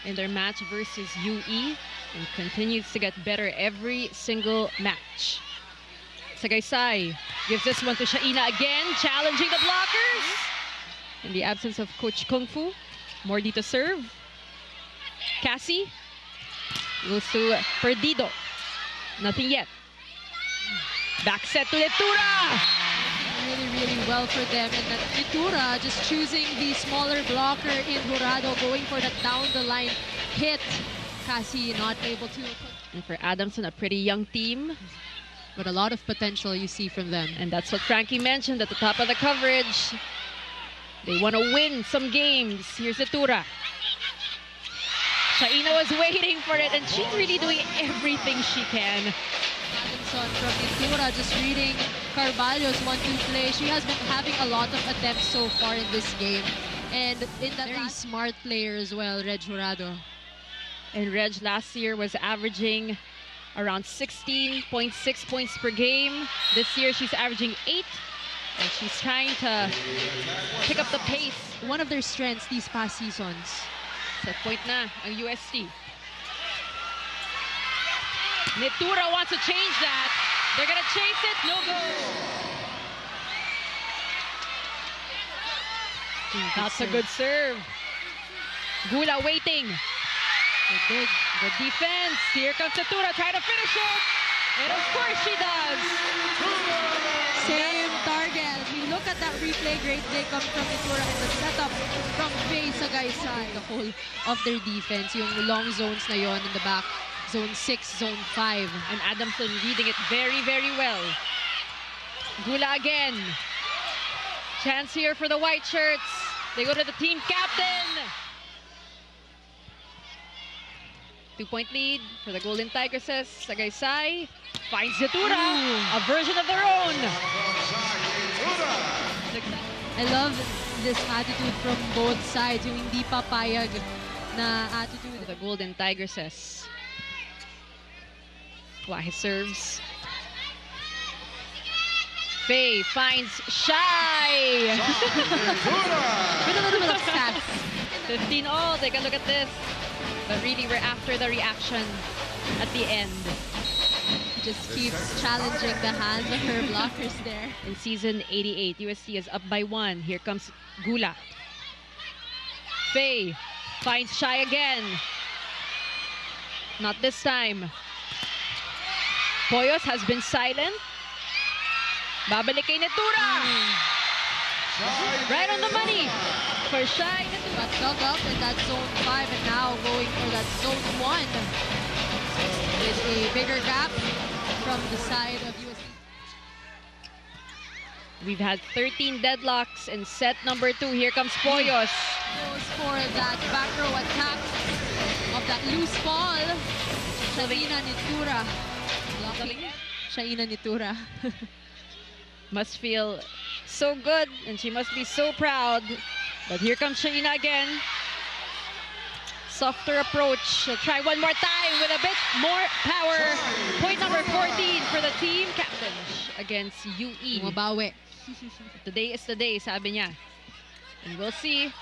in their match versus UE and continues to get better every single match. Sagaysay gives this one to Shaina again, challenging the blockers. In the absence of Coach Kung Fu, more dito serve. Cassie goes to Perdido. Nothing yet. Back set to Nitura. Really well for them. And that Nitura just choosing the smaller blocker in Jurado, going for that down the line hit. Cassie not able to. And for Adamson, a pretty young team, but a lot of potential you see from them. And that's what Frankie mentioned at the top of the coverage. They want to win some games. Here's Nitura. Shaina was waiting for it, and she's really doing everything she can. Adamson from Nitura just reading Carvalho's 1-2 play. She has been having a lot of attempts so far in this game. And in that very smart player as well, Reg Jurado. And Reg last year was averaging around 16.6 points per game. This year she's averaging 8. And she's trying to pick up the pace. One of their strengths these past seasons. Set point na ang UST. Nitura wants to change that. They're gonna chase it, no go. That's a good serve. Gula waiting. Good defense. Here comes Nitura, trying to finish it. And of course she does. Same target. We look at that replay, great play comes from Nitura, and the setup from Faye Sagaysay. The whole of their defense, yung long zones na yon in the back. Zone 6, Zone 5. And Adamson reading it very well. Gula again. Chance here for the white shirts. They go to the team captain. 2-point lead for the Golden Tigresses. Sagaysay finds Nitura, a version of their own. I love this attitude from both sides, yung hindi papayag na attitude. The Golden Tigresses. Wahe serves. Faye finds SHAI. With a little bit of sass. 15 all. Take a look at this. But really, we're after the reaction at the end. Just keeps challenging the hands of her blockers there. In season 88, UST is up by 1. Here comes Gula. Faye finds SHAI again. Not this time. Poyos has been silent. Babalik kay Nitura. Right on the money for SHAI. Got dug up in that zone 5 and now going for that zone 1. With a bigger gap from the side of UST. We've had 13 deadlocks in set number 2. Here comes Poyos. Goes for that back row attack of that loose ball. Shaina Nitura. Shaina Nitura. Must feel so good and she must be so proud. But here comes Shaina again. Softer approach. She'll try one more time with a bit more power. Point number 14 for the team captain against UE. Mabawi. Today is the day, sabi niya. And we'll see.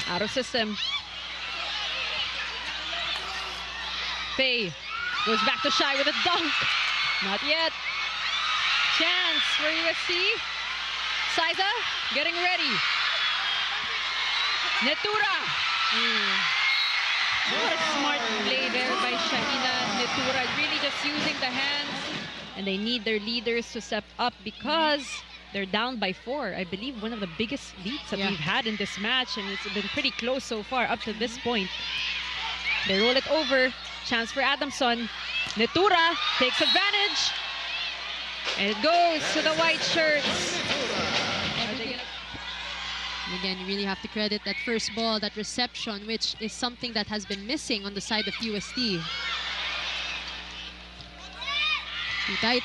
Out of system. Faye goes back to SHAI with a dunk. Not yet. Chance for UST. Saiza getting ready. Nitura. What a smart play there by Shaina Nitura. Really just using the hands. And they need their leaders to step up because they're down by 4. I believe one of the biggest leads that we've had in this match. And it's been pretty close so far up to this point. They roll it over. Chance for Adamson. Nitura takes advantage. And it goes to the white shirts. And again, you really have to credit that first ball, that reception, which is something that has been missing on the side of UST. Too tight.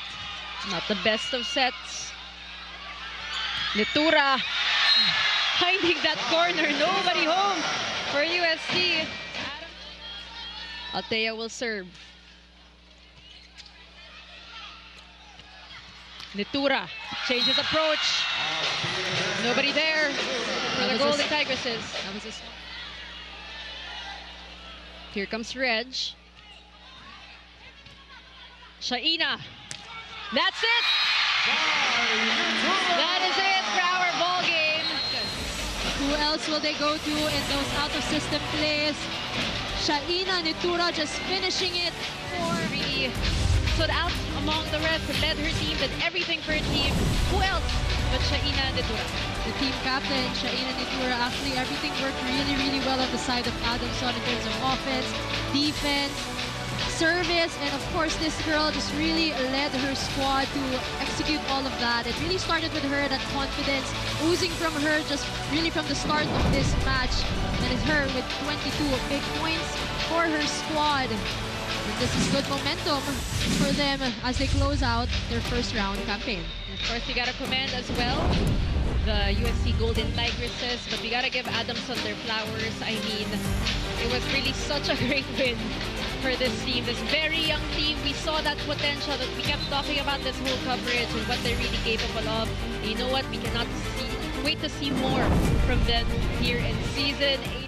Not the best of sets. Nitura finding that corner. Nobody home for UST. Altea will serve. Nitura changes approach. Nobody there for the Golden Tigresses. That was a Here comes Reg. Shaina. That's it! That is it for our ball game. Who else will they go to in those out-of-system plays? Shaina Nitura just finishing it for... Really stood out among the rest, led her team, did everything for her team. Who else but Shaina Nitura? The team captain, Shaina Nitura. Actually, everything worked really, really well on the side of Adamson in terms of offense, defense, service, and of course, this girl just really led her squad to execute all of that. It really started with her, that confidence oozing from her just really from the start of this match. And it's her with 22 big points for her squad. And this is good momentum for them as they close out their first round campaign. And of course, we gotta commend as well the UST Golden Tigresses, but we gotta give Adamson their flowers. I mean, it was really such a great win for this team, this very young team. We saw that potential that we kept talking about this whole coverage and what they're really capable of. And you know what? We cannot wait to see more from them here in Season 8.